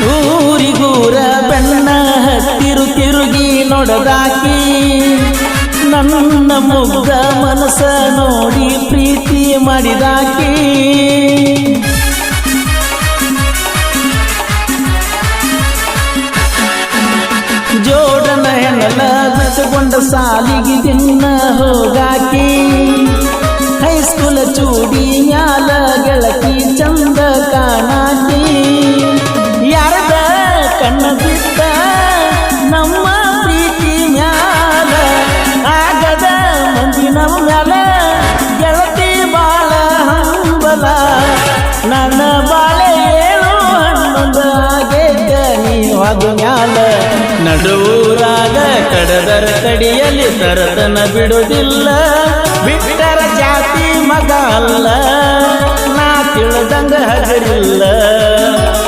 ಊರಿಗೂರ ಬೆನ್ನ ಹತ್ತಿರು ತಿರುಗಿ ನೋಡದಾಕಿ ನನ್ನ ಮುಗ್ಧ ಮನಸ್ಸ ನೋಡಿ ಪ್ರೀತಿ ಮಾಡಿದಾಕಿ ಜೋಡನ ಹೆಣಲ ಬಿಟ್ಟುಕೊಂಡ ಸಾಲಿಗೆ ದಿನ ಹೋಗಾಕಿ ಹೈಸ್ಕೂಲ ಚೂಡಿ ಮ್ಯಾಲ ಗೆಳತಿ ಚಂದ ಕಾಣಾಕಿ ಯಾರದ ಕಣ್ಣ ಬಿಟ್ಟ ನಮ್ಮ ಪ್ರೀತಿ ಮ್ಯಾಲ ಆಗದ ಮಂದಿ ನಮ್ಮ ಮ್ಯಾಲ ಗೆಳತಿ ಬಾಳ ಹಂಬಲ ನನ್ನ ಬಾಳೆ ಏಳು ಹನ್ನೊಂದು ಆಗೇಕ ನೀವಾದು ಮ್ಯಾಲ ನಡುವೂರಾಗ ಕಡದರ ಕಡಿಯಲ್ಲಿ ತರತನ ಬಿಡುವುದಿಲ್ಲ ಬಿಟ್ಟರ ಜಾತಿ ಮಗ ಅಲ್ಲ ನಾ ತಿಳಿದಂಗ ಹಗರಿಲ್ಲ